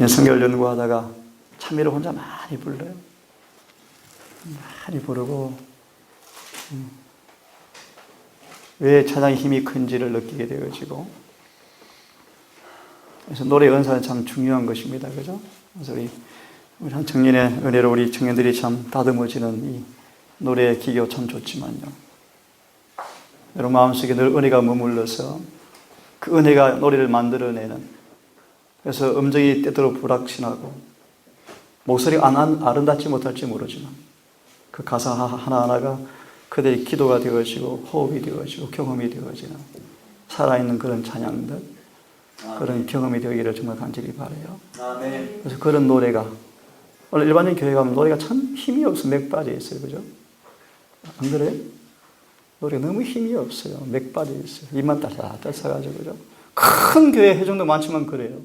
성경을 연구하다가 찬미를 혼자 많이 불러요. 많이 부르고 왜 찬양의 힘이 큰지를 느끼게 되어지고, 그래서 노래 은사는 참 중요한 것입니다. 그죠? 그래서 우리 한 청년의 은혜로 우리 청년들이 참 다듬어지는 이 노래의 기교 참 좋지만요, 여러분 마음속에 늘 은혜가 머물러서 그 은혜가 노래를 만들어내는, 그래서 음정이 때때로 불확실하고 목소리가 아름답지 못할지 모르지만 그 가사 하나하나가 그들의 기도가 되어지고 호흡이 되어지고 경험이 되어지는 살아있는 그런 찬양들, 그런 경험이 되기를 정말 간절히 바라요. 그래서 그런 노래가, 원래 일반적인 교회 가면 노래가 참 힘이 없어 맥 빠져 있어요. 그죠? 안 그래요? 노래가 너무 힘이 없어요. 맥 빠져 있어요. 입만 딸싹딸 써가지고. 그죠? 큰 교회 회중도 많지만 그래요.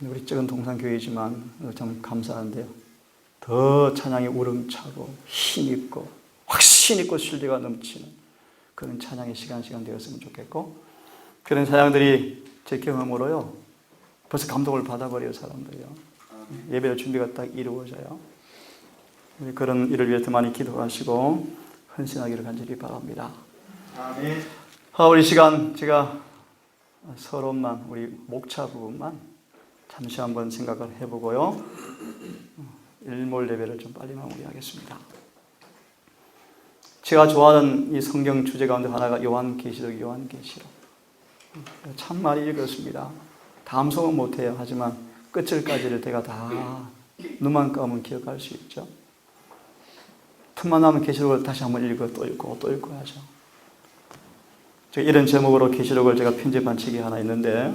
우리 적은 동산교회이지만 참 감사한데요, 더 찬양이 우렁차고 힘있고 확신 있고 신뢰가 넘치는 그런 찬양의 시간 되었으면 좋겠고, 그런 찬양들이 제 경험으로요 벌써 감동을 받아버려요. 사람들이요. 예배 준비가 딱 이루어져요. 그런 일을 위해서 많이 기도하시고 헌신하기를 간절히 바랍니다. 아멘. 우리 시간 제가 서론만, 우리 목차 부분만 잠시 한번 생각을 해보고요, 일몰 예배를 좀 빨리 마무리하겠습니다. 제가 좋아하는 이 성경 주제 가운데 하나가 요한계시록. 참 많이 읽었습니다. 다 암송은 못해요. 하지만 끝절까지를 제가 다 눈만 감으면 기억할 수 있죠. 틈만 나면 계시록을 다시 한번 읽고 또 읽고 또 읽고 하죠. 제가 이런 제목으로 계시록을 제가 편집한 책이 하나 있는데,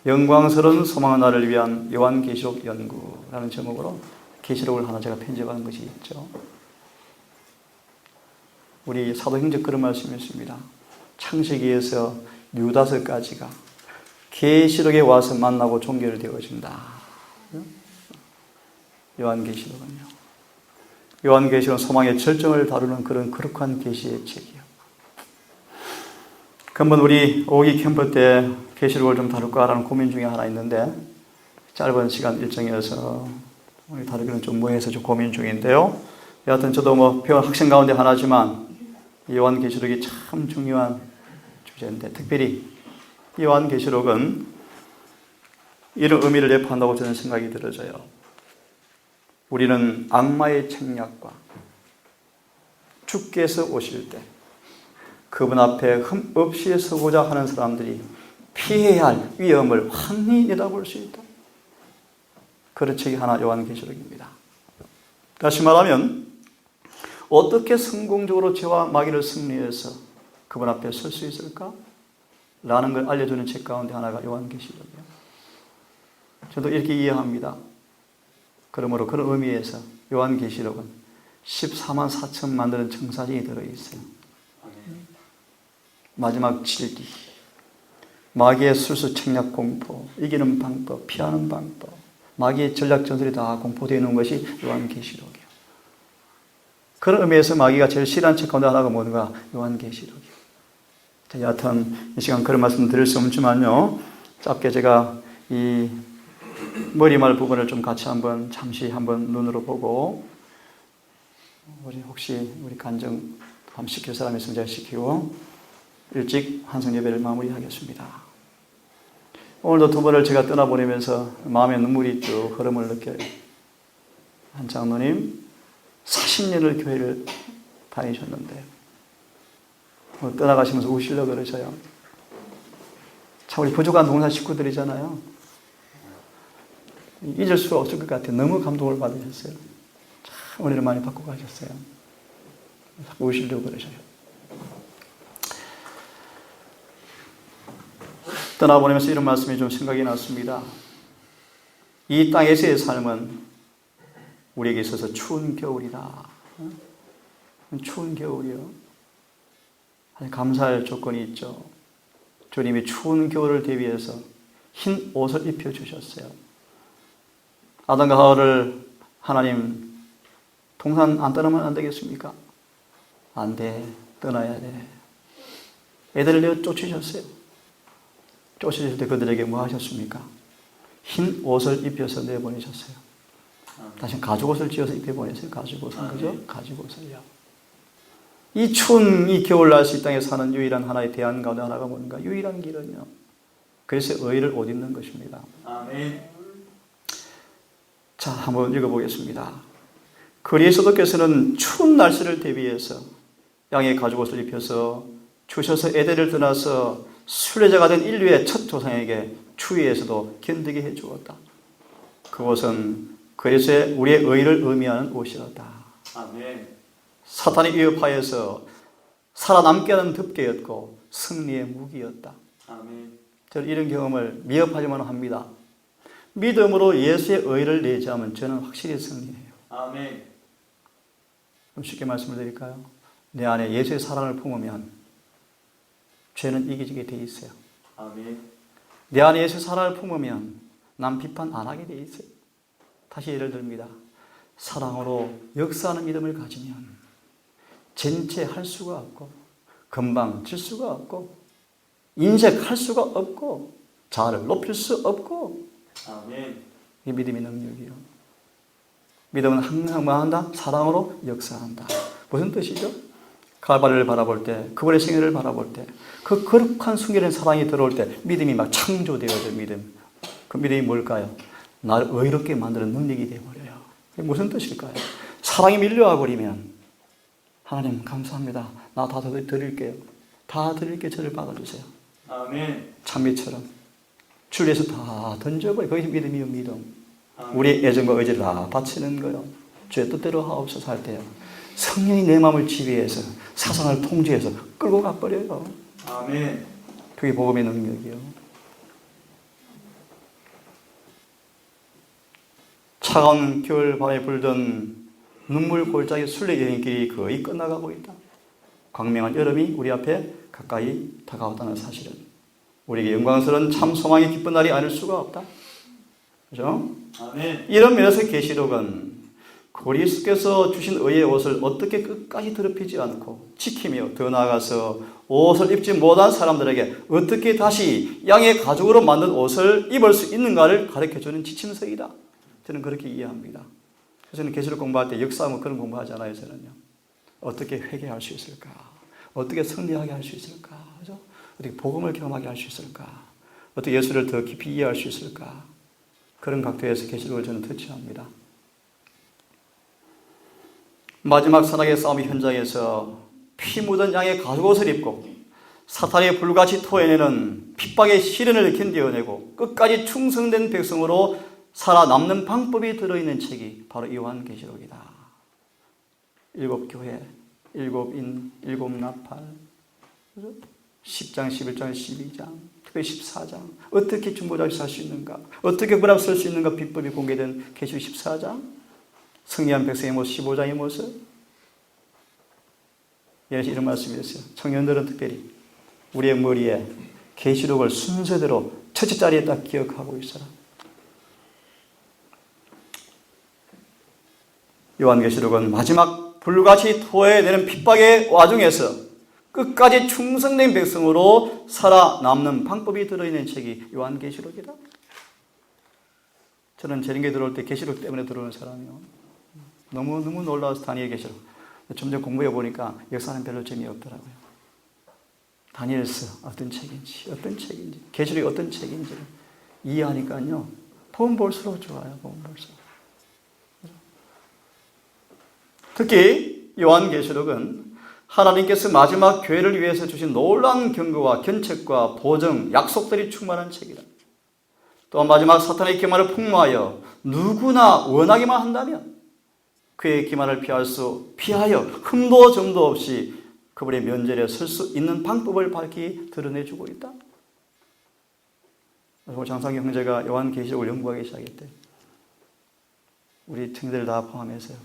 영광스러운 소망의 날을 위한 요한계시록 연구라는 제목으로 계시록을 하나 제가 편집한 것이 있죠. 우리 사도행전 그런 말씀이 있습니다. 창세기에서 유다서까지가 계시록에 와서 만나고 종결되어진다. 요한계시록은요. 요한계시록은 소망의 절정을 다루는 그런 거룩한 계시의 책이에요. 한번 우리 오기 캠프 때 계시록을 좀 다룰까라는 고민 중에 하나 있는데, 짧은 시간 일정이어서 우리 다루기는 좀 뭐해서 좀 고민 중인데요. 여하튼 저도 배운 학생 가운데 하나지만 요한계시록이 참 중요한 주제인데, 특별히 요한계시록은 이런 의미를 내포한다고 저는 생각이 들어져요. 우리는 악마의 책략과 주께서 오실 때 그분 앞에 흠없이 서고자 하는 사람들이 피해야 할 위험을 환히 내다볼 수 있다. 그런 책이 하나 요한계시록입니다. 다시 말하면 어떻게 성공적으로 죄와 마귀를 승리해서 그분 앞에 설 수 있을까? 라는 걸 알려주는 책 가운데 하나가 요한계시록이에요. 저도 이렇게 이해합니다. 그러므로 그런 의미에서 요한계시록은 14만 4천 만드는 청사진이 들어있어요. 마지막 7기, 마귀의 술수 책략 공포, 이기는 방법, 피하는 방법, 마귀의 전략 전술이 다 공포되어 있는 것이 요한계시록이에요. 그런 의미에서 마귀가 제일 싫어하는 책 가운데 하나가 뭔가 요한계시록이에요. 여하튼 이 시간 그런 말씀 드릴 수 없지만요, 짧게 제가 이 머리말 부분을 좀 같이 잠시 한번 눈으로 보고, 혹시 우리 간증 한번 시킬 사람이 있으면 제가 시키고 일찍 한성 예배를 마무리하겠습니다. 오늘도 두 분을 제가 떠나보내면서 마음에 눈물이 쭉 흐름을 느껴요. 한 장로님 40년을 교회를 다니셨는데 떠나가시면서 우시려고 그러셔요. 참 우리 부족한 동산 식구들이잖아요. 잊을 수가 없을 것 같아요. 너무 감동을 받으셨어요. 참 은혜를 많이 받고 가셨어요. 우시려고 그러셔요. 떠나보내면서 이런 말씀이 좀 생각이 났습니다. 이 땅에서의 삶은 우리에게 있어서 추운 겨울이다. 추운 겨울이요. 감사할 조건이 있죠. 주님이 추운 겨울을 대비해서 흰 옷을 입혀주셨어요. 아담과 하와를 하나님 동산 안 떠나면 안 되겠습니까? 안 돼. 떠나야 돼. 애들을 내어 쫓으셨어요. 쫓으실 때 그들에게 뭐 하셨습니까? 흰 옷을 입혀서 내보내셨어요. 다시 가죽옷을 지어서 입혀보내세요. 가죽옷은 그죠? 가죽옷을요. 이 추운 이 겨울날 이 땅에 사는 유일한 하나의 대안 가운데 하나가 뭔가? 유일한 길은요. 그래서 의를 옷 입는 것입니다. 아멘. 자, 한번 읽어보겠습니다. 그리스도께서는 추운 날씨를 대비해서 양의 가죽옷을 입혀서 주셔서 에덴을 떠나서 순례자가 된 인류의 첫 조상에게 추위에서도 견디게 해주었다. 그것은 그리스도의 우리의 의를 의미하는 옷이었다. 아멘. 사탄의 위협하에서 살아남게 하는 덮개였고 승리의 무기였다. 아멘. 저는 이런 경험을 미흡하지만 합니다. 믿음으로 예수의 의를 내지하면 저는 확실히 승리해요. 아멘. 좀 쉽게 말씀을 드릴까요? 내 안에 예수의 사랑을 품으면 죄는 이기지게 돼 있어요. 아멘. 내 안에 예수의 사랑을 품으면 남 비판 안 하게 돼 있어요. 다시 예를 듭니다. 사랑으로 역사하는 믿음을 가지면 전체할 수가 없고 금방 질 수가 없고 인색할 수가 없고 자아를 높일 수 없고 아멘. 이 믿음의 능력이요. 믿음은 항상 뭐 한다? 사랑으로 역사한다. 무슨 뜻이죠? 갈바리를 바라볼 때, 그분의 생애를 바라볼 때, 그 거룩한 순결한 사랑이 들어올 때 믿음이 막 창조되어져. 믿음. 그 믿음이 뭘까요? 나를 의롭게 만드는 능력이 되어버려요. 이게 무슨 뜻일까요? 사랑이 밀려와 버리면 하나님 감사합니다. 나 다 드릴게요. 다 드릴게 저를 받아주세요. 아멘. 찬미처럼 주를 위해서 다 던져버려. 그것이 믿음이요, 믿음. 아멘. 우리의 애정과 의지를 다 바치는 거요. 주의 뜻대로 하옵소서 할 때요. 성령이 내 마음을 지배해서 사상을 통제해서 끌고 가버려요. 아멘. 그게 복음의 능력이요. 차가운 겨울 밤에 불던 눈물 골짜기 순례 여행길이 거의 끝나가고 있다. 광명한 여름이 우리 앞에 가까이 다가왔다는 사실은 우리에게 영광스러운 참 소망이 기쁜 날이 아닐 수가 없다. 그죠? 아멘. 이런 면에서 계시록은 그리스도께서 주신 의의 옷을 어떻게 끝까지 더럽히지 않고 지키며 더 나아가서 옷을 입지 못한 사람들에게 어떻게 다시 양의 가죽으로 만든 옷을 입을 수 있는가를 가르쳐주는 지침서이다. 저는 그렇게 이해합니다. 그래서 저는 계시록 공부할 때 역사하면 그런 공부하지 않아요. 저는요. 어떻게 회개할 수 있을까? 어떻게 승리하게 할 수 있을까? 그죠? 어떻게 복음을 경험하게 할 수 있을까? 어떻게 예수를 더 깊이 이해할 수 있을까? 그런 각도에서 계시록을 저는 터치합니다. 마지막 사랑의 싸움 현장에서 피 묻은 양의 가죽옷을 입고 사탄의 불같이 토해내는 핍박의 시련을 견뎌내고 끝까지 충성된 백성으로 살아남는 방법이 들어있는 책이 바로 요한계시록이다. 7교회, 7인, 7나팔, 10장, 11장, 12장, 특별히 14장. 어떻게 중보자를 살 수 있는가? 어떻게 불합 쓸 수 있는가? 비법이 공개된 계시록 14장. 승리한 백성의 모습 15장의 모습. 예수 이런 말씀이 있어요. 청년들은 특별히 우리의 머리에 계시록을 순서대로 첫째 자리에 딱 기억하고 있어라. 요한계시록은 마지막 불같이 토해내는 핍박의 와중에서 끝까지 충성된 백성으로 살아남는 방법이 들어있는 책이 요한계시록이다. 저는 재림교회 들어올 때 계시록 때문에 들어오는 사람이요. 너무 놀라워서 다니엘 계시록. 점점 공부해 보니까 역사는 별로 재미없더라고요. 다니엘서 어떤 책인지 계시록이 어떤 책인지를 이해하니까요. 보면 볼수록 좋아요. 보면 볼수록. 특히 요한계시록은 하나님께서 마지막 교회를 위해서 주신 놀라운 경고와 견책과 보증, 약속들이 충만한 책이다. 또한 마지막 사탄의 기만을 폭로하여 누구나 원하기만 한다면 그의 기만을 피하여 흠도 점도 없이 그분의 면전에 설 수 있는 방법을 밝히 드러내주고 있다. 장상기 형제가 요한계시록을 연구하기 시작했대. 우리 청년들 다 포함해서요.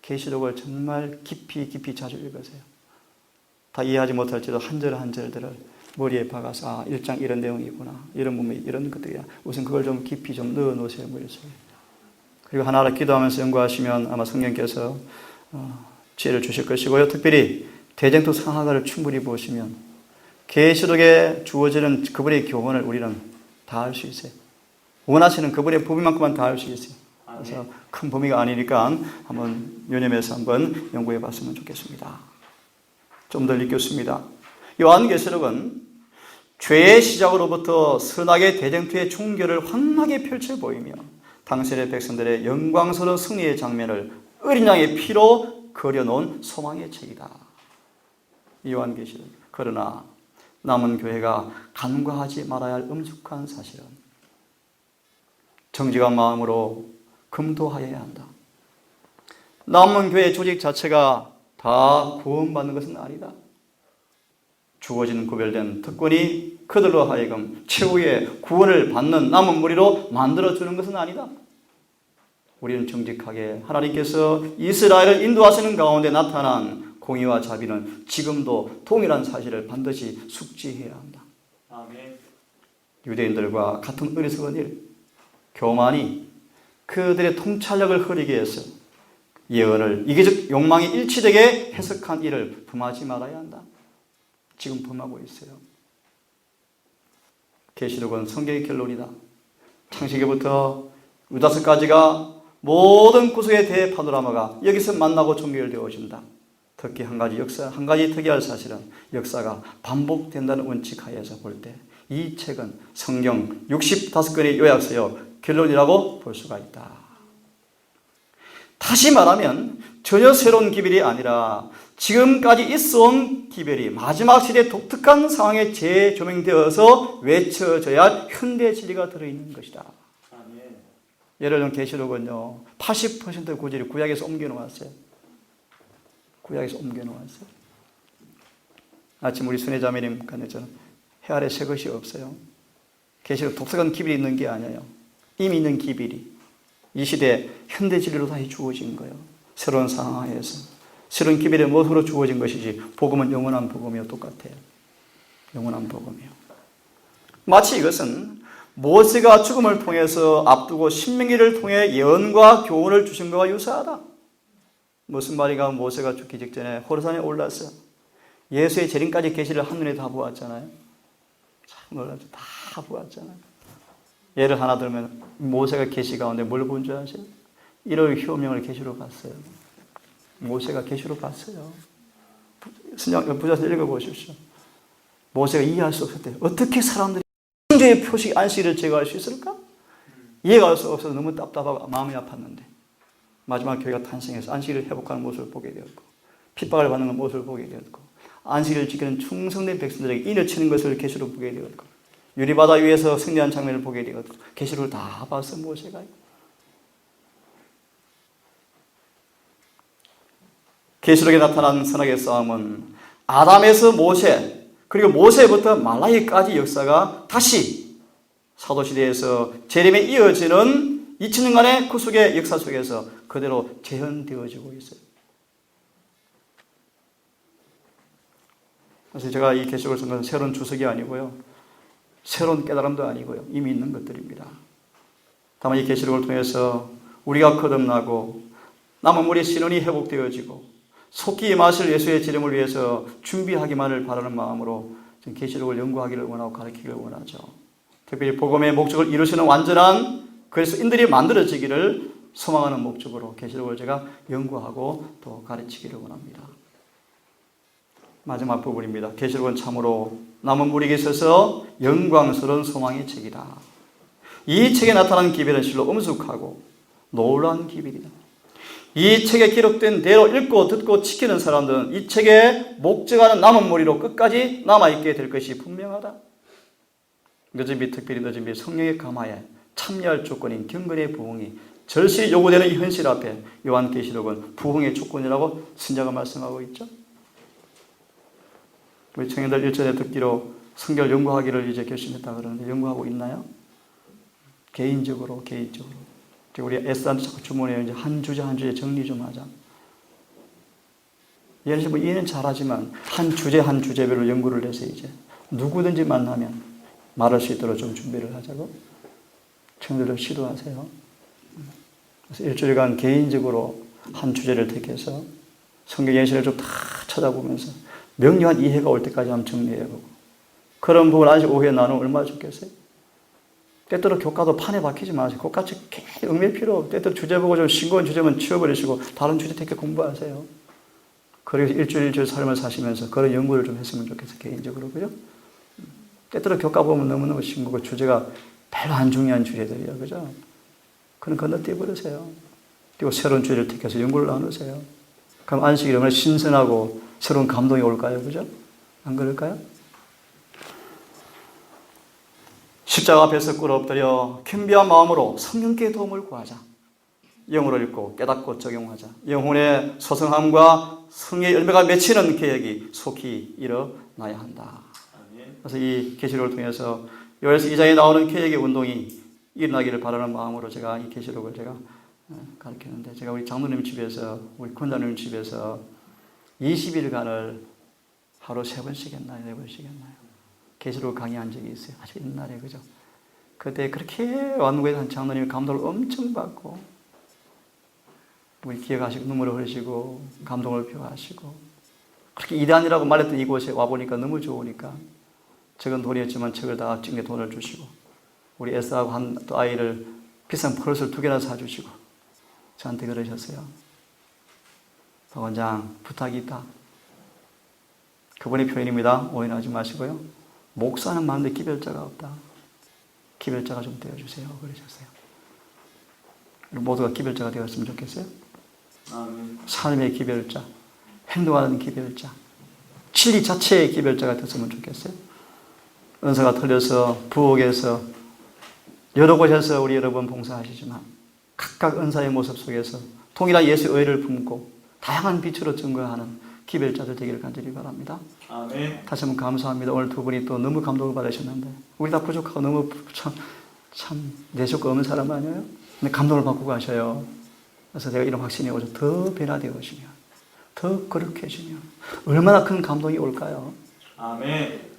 계시록을 정말 깊이 자주 읽으세요. 다 이해하지 못할지도 한 절 한 절들을 머리에 박아서 1장 이런 내용이구나. 이런 부분이 이런 것들이야. 우선 그걸 좀 깊이 좀 넣어 놓으세요. 머릿속에. 그리고 하나하나 기도하면서 연구하시면 아마 성령께서 지혜를 주실 것이고요. 특별히 대쟁투 상하가를 충분히 보시면 계시록에 주어지는 그분의 교훈을 우리는 다 알 수 있어요. 원하시는 그분의 범위만큼만 다 할 수 있어요. 아멘. 그래서 큰 범위가 아니니까 한번 유념해서 한번 연구해 봤으면 좋겠습니다. 좀 더 읽겠습니다. 요한계시록은 죄의 시작으로부터 선악의 대쟁투의 충결을 환하게 펼쳐 보이며 당신의 백성들의 영광스러운 승리의 장면을 어린 양의 피로 그려놓은 소망의 책이다. 요한계시록. 그러나 남은 교회가 간과하지 말아야 할 엄숙한 사실은 정직한 마음으로 검토하여야 한다. 남은 교회 조직 자체가 다 구원받는 것은 아니다. 주어진 구별된 특권이 그들로 하여금 최후의 구원을 받는 남은 무리로 만들어주는 것은 아니다. 우리는 정직하게 하나님께서 이스라엘을 인도하시는 가운데 나타난 공의와 자비는 지금도 동일한 사실을 반드시 숙지해야 한다. 아멘. 유대인들과 같은 어리석은 일, 교만이 그들의 통찰력을 흐리게 해서 예언을 이기적 욕망이 일치되게 해석한 일을 범하지 말아야 한다. 지금 범하고 있어요. 계시록은 성경의 결론이다. 창세기부터 유다서까지가 모든 구속의 대파노라마가 여기서 만나고 종결되어진다. 특히 한 가지 특이할 사실은 역사가 반복된다는 원칙 하에서 볼 때 이 책은 성경 65권의 요약서요 결론이라고 볼 수가 있다. 다시 말하면 전혀 새로운 기별이 아니라 지금까지 있어온 기별이 마지막 시대의 독특한 상황에 재조명되어서 외쳐져야 할 현대 진리가 들어있는 것이다. 아멘. 예를 들면 계시록은요 80% 구절이 구약에서 옮겨놓았어요. 구약에서 옮겨놓았어요. 아침 우리 순회자매님 간에서는 해 아래 새 것이 없어요. 계시록 독특한 기별이 있는 게 아니에요. 이미 있는 기별이 이 시대 현대 진리로 다시 주어진 거예요. 새로운 상황에서 새로운 기별의 모습으로 주어진 것이지 복음은 영원한 복음이요 똑같아요. 영원한 복음이요. 마치 이것은 모세가 죽음을 통해서 앞두고 신명기를 통해 예언과 교훈을 주신 것과 유사하다. 무슨 말인가 하면 모세가 죽기 직전에 호르산에 올라서 예수의 재림까지 계시를 한눈에 다 보았잖아요. 참 놀랍죠. 다 보았잖아요. 예를 하나 들면 모세가 계시 가운데 뭘 본 줄 아세요? 1월 효명을 계시로 봤어요. 모세가 계시로 봤어요. 부자서 읽어보십시오. 모세가 이해할 수 없었대요. 어떻게 사람들이 창조의 표식 안식일을 제거할 수 있을까? 이해가 수 없어서 너무 답답하고 마음이 아팠는데 마지막 교회가 탄생해서 안식일을 회복하는 모습을 보게 되었고 핍박을 받는 모습을 보게 되었고 안식일을 지키는 충성된 백성들에게 인을 치는 것을 계시로 보게 되었고 유리바다 위에서 승리한 장면을 보게 되었고 계시록을 다 봤어 모세가. 계시록에 나타난 선악의 싸움은 아담에서 모세 그리고 모세부터 말라기까지 역사가 다시 사도시대에서 재림에 이어지는 2000년간의 구속의 역사 속에서 그대로 재현되어지고 있어요. 그래서 제가 이 계시록을 쓴 것은 새로운 주석이 아니고요. 새로운 깨달음도 아니고요. 이미 있는 것들입니다. 다만 이 계시록을 통해서 우리가 거듭나고 남은 우리의 신원이 회복되어지고 속히 임하실 예수의 재림을 위해서 준비하기만을 바라는 마음으로 계시록을 연구하기를 원하고 가르치기를 원하죠. 특별히 복음의 목적을 이루시는 완전한 그리스도인들이 만들어지기를 소망하는 목적으로 계시록을 제가 연구하고 또 가르치기를 원합니다. 마지막 부분입니다. 계시록은 참으로 남은 무리에게 있어서 영광스러운 소망의 책이다. 이 책에 나타난 기별은 실로 엄숙하고 놀라운 기별이다. 이 책에 기록된 대로 읽고 듣고 지키는 사람들은 이 책에 목적하는 남은 무리로 끝까지 남아있게 될 것이 분명하다. 늦은비 특별히 늦은비 성령의 감화에 참여할 조건인 경건의 부흥이 절실히 요구되는 이 현실 앞에 요한계시록은 부흥의 조건이라고 신자가 말씀하고 있죠. 우리 청년들 일전에 듣기로 성경 연구하기를 이제 결심했다 그러는데 연구하고 있나요? 개인적으로. 우리 애써한테 자꾸 주문해요. 이제 한 주제 정리 좀 하자. 예를 들면 이해는 잘하지만 한 주제별로 연구를 해서 이제 누구든지 만나면 말할 수 있도록 좀 준비를 하자고. 청년들도 시도하세요. 그래서 일주일간 개인적으로 한 주제를 택해서 성경 예시를 좀 다 찾아보면서 명료한 이해가 올 때까지 한번 정리해보고 그런 부분 아직 오해 나누면 얼마나 좋겠어요? 때때로 교과도 판에 박히지 마세요. 교과책 얽매일 필요 없고 때때로 주제 보고 좀 싱거운 주제만 치워버리시고 다른 주제 택해 공부하세요. 그래서 일주일 삶을 사시면서 그런 연구를 좀 했으면 좋겠어요. 개인적으로. 그죠? 때때로 교과 보면 너무너무 싱거고 주제가 별로 안 중요한 주제들이야. 그죠? 그건 건너뛰어 버리세요. 그리고 새로운 주제를 택해서 연구를 나누세요. 그럼 안식일에 얼마나 신선하고 새로운 감동이 올까요? 그죠? 안 그럴까요? 십자가 앞에서 꿇어 엎드려 겸비한 마음으로 성령께 도움을 구하자. 영어로 읽고 깨닫고 적용하자. 영혼의 소성함과 성의 열매가 맺히는 계획이 속히 일어나야 한다. 그래서 이 계시록을 통해서 요한일서 2장에 나오는 계획의 운동이 일어나기를 바라는 마음으로 제가 이 계시록을 제가 가르치는데, 제가 우리 장로님 집에서, 우리 권장님 집에서 20일간을 하루 3번씩 했나요? 4번씩 했나요? 계시록 강의한 적이 있어요. 아주 옛날에. 그죠? 그때 그렇게 완구에 한 장로님이 감동을 엄청 받고, 우리 기억하시고 눈물을 흘리시고 감동을 표하시고, 그렇게 이단이라고 말했던 이곳에 와보니까 너무 좋으니까 적은 돈이었지만 책을 다 찍게 돈을 주시고, 우리 에스하고 한 또 아이를 비싼 펄스를 2개나 사주시고 저한테 그러셨어요. 박 원장, 부탁이 있다. 그분의 표현입니다. 오해하지 마시고요. 목사는 많은데 기별자가 없다. 기별자가 좀 되어주세요. 그러셨어요. 모두가 기별자가 되었으면 좋겠어요. 아멘. 삶의 기별자, 행동하는 기별자, 진리 자체의 기별자가 됐으면 좋겠어요. 은사가 틀려서 부엌에서 여러 곳에서 우리 여러분 봉사하시지만 각각 은사의 모습 속에서 동일한 예수의 의를 품고 다양한 빛으로 증거하는 기별자들 되기를 간절히 바랍니다. 아멘. 다시 한번 감사합니다. 오늘 두 분이 또 너무 감동을 받으셨는데, 우리 다 부족하고 너무 참 내쇼가 없는 사람 아니에요? 근데 감동을 받고 가셔요. 그래서 제가 이런 확신이 오죠. 더 변화되어지면, 더 거룩해지면 얼마나 큰 감동이 올까요? 아멘.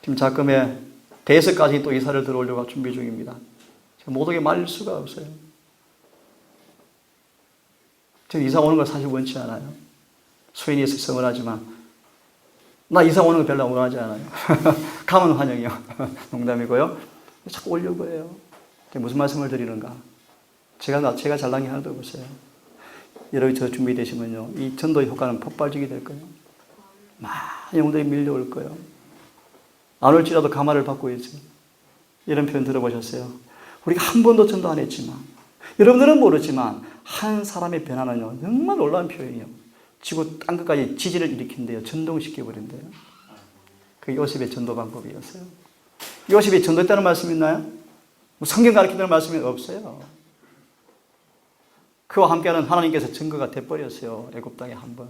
지금 작금에 대에서까지 또 이사를 들어오려고 준비 중입니다. 제가 모두에게 말릴 수가 없어요. 저는 이사 오는 걸 사실 원치 않아요. 수인이 있으면 하지만 나 이사 오는 거 별로 원하지 않아요. 가면 환영이요. 농담이고요. 자꾸 오려고 해요. 무슨 말씀을 드리는가? 제가 잘난 게 하나도 없어요. 여러분 저 준비되시면요, 이 전도의 효과는 폭발적이 될 거예요. 많은 영혼들이 밀려올 거예요. 안 올지라도 감화를 받고 있어요. 이런 표현 들어보셨어요? 우리가 한 번도 전도 안 했지만, 여러분들은 모르지만 한 사람의 변화는요 정말 놀라운 표현이에요. 지구 땅 끝까지 지지를 일으킨대요. 전동시켜버린대요. 그게 요셉의 전도 방법이었어요. 요셉이 전도했다는 말씀이 있나요? 성경 가르치는 말씀이 없어요. 그와 함께하는 하나님께서 증거가 돼버렸어요. 애굽 땅에 한 번.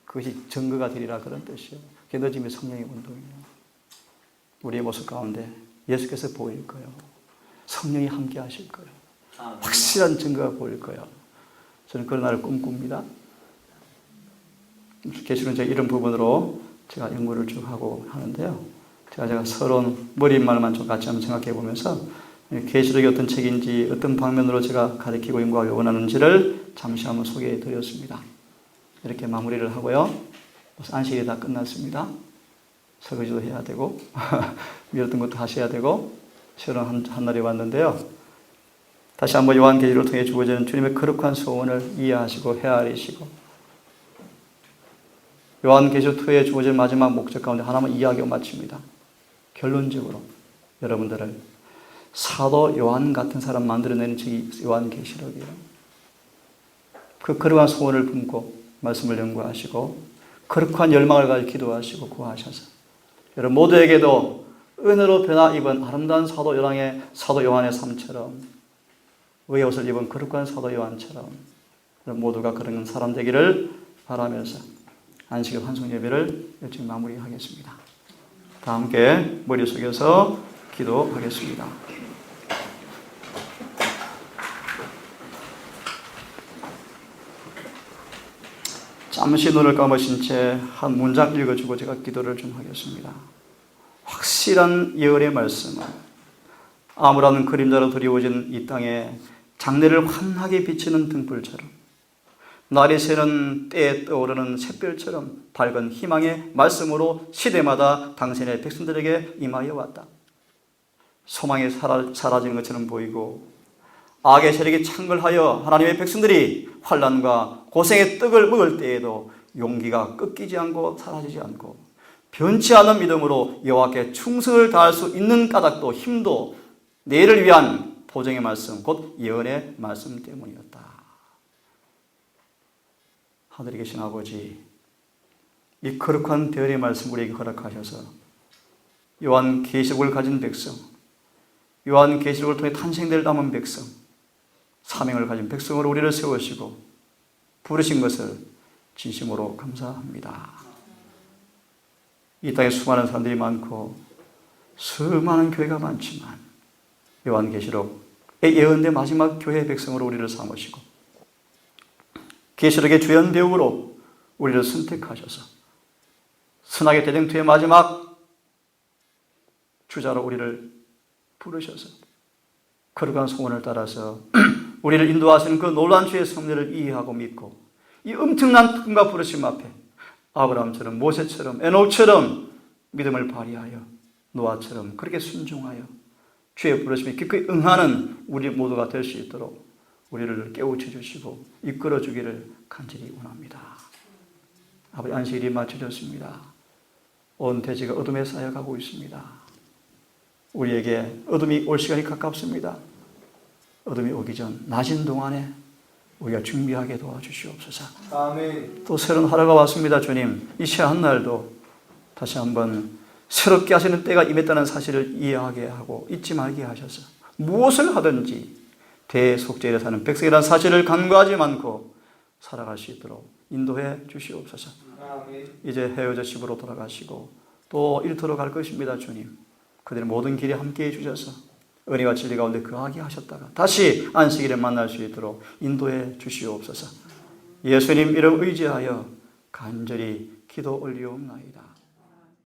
그것이 증거가 되리라 그런 뜻이에요. 그게 너짐의 성령의 운동이에요. 우리의 모습 가운데 예수께서 보일 거예요. 성령이 함께 하실 거예요. 확실한 증거가 보일 거예요. 저는 그런 날을 꿈꿉니다. 계시는 제가 이런 부분으로 제가 연구를 쭉 하고 하는데요. 제가 서론 머릿말만 좀 같이 한번 생각해 보면서 계시록이 어떤 책인지 어떤 방면으로 제가 가르치고 연구하기 원하는지를 잠시 한번 소개해 드렸습니다. 이렇게 마무리를 하고요. 안식일이 다 끝났습니다. 설거지도 해야 되고 미뤘던 것도 하셔야 되고 새로운 한 날이 왔는데요. 다시 한번 요한계시록을 통해 주어지는 주님의 거룩한 소원을 이해하시고 헤아리시고 요한계시록 2에 주어진 마지막 목적 가운데 하나만 이야기하고 마칩니다. 결론적으로 여러분들을 사도 요한 같은 사람 만들어내는 책이 요한계시록이에요. 그 거룩한 소원을 품고 말씀을 연구하시고 거룩한 열망을 가지고 기도하시고 구하셔서 여러분 모두에게도 은혜로 변화 입은 아름다운 사도 요한의 삶처럼 의의 옷을 입은 거룩한 사도 요한처럼 모두가 그런 사람 되기를 바라면서 안식일 환송 예배를 일찍 마무리하겠습니다. 다 함께 머리 숙여서 기도하겠습니다. 잠시 눈을 감으신 채 한 문장 읽어주고 제가 기도를 좀 하겠습니다. 확실한 예언의 말씀은 암울한 그림자로 드리워진 이 땅에 장래를 환하게 비치는 등불처럼 날이 새는 때에 떠오르는 샛별처럼 밝은 희망의 말씀으로 시대마다 당신의 백성들에게 임하여 왔다. 소망이 사라지는 것처럼 보이고 악의 세력이 창궐하여 하나님의 백성들이 환난과 고생의 떡을 먹을 때에도 용기가 꺾이지 않고 사라지지 않고 변치 않은 믿음으로 여호와께 충성을 다할 수 있는 까닭도 힘도 내일을 위한 보정의 말씀, 곧 예언의 말씀 때문이었다. 하늘에 계신 아버지, 이 거룩한 대언의 말씀 우리에게 허락하셔서 요한계시록을 가진 백성, 요한계시록을 통해 탄생될 남은 백성, 사명을 가진 백성으로 우리를 세우시고 부르신 것을 진심으로 감사합니다. 이 땅에 수많은 사람들이 많고 수많은 교회가 많지만 요한계시록의 예언된 마지막 교회의 백성으로 우리를 삼으시고 계시록의 주연 배우로 우리를 선택하셔서 선악의 대쟁투의 마지막 주자로 우리를 부르셔서 거룩한 소원을 따라서 우리를 인도하시는 그 놀라운 주의 섭리를 이해하고 믿고 이 엄청난 특권과 부르심 앞에 아브라함처럼 모세처럼 에녹처럼 믿음을 발휘하여 노아처럼 그렇게 순종하여 주의 부르심에 기꺼이 응하는 우리 모두가 될 수 있도록 우리를 깨우쳐 주시고 이끌어 주기를 간절히 원합니다. 아버지, 안식일이 마쳐졌습니다. 온 대지가 어둠에 쌓여가고 있습니다. 우리에게 어둠이 올 시간이 가깝습니다. 어둠이 오기 전 낮은 동안에 우리가 준비하게 도와주시옵소서. 아멘. 또 새로운 하루가 왔습니다. 주님, 이 새 한 날도 다시 한번 새롭게 하시는 때가 임했다는 사실을 이해하게 하고 잊지 말게 하셔서 무엇을 하든지 대속죄에 사는 백성이라는 사실을 간과하지 않고 살아갈 수 있도록 인도해 주시옵소서. 아멘. 이제 헤어져 집으로 돌아가시고 또 일터로 갈 것입니다. 주님, 그들의 모든 길에 함께해 주셔서 은혜와 진리 가운데 거하게 하셨다가 다시 안식일에 만날 수 있도록 인도해 주시옵소서. 예수님 이름 의지하여 간절히 기도 올리옵나이다.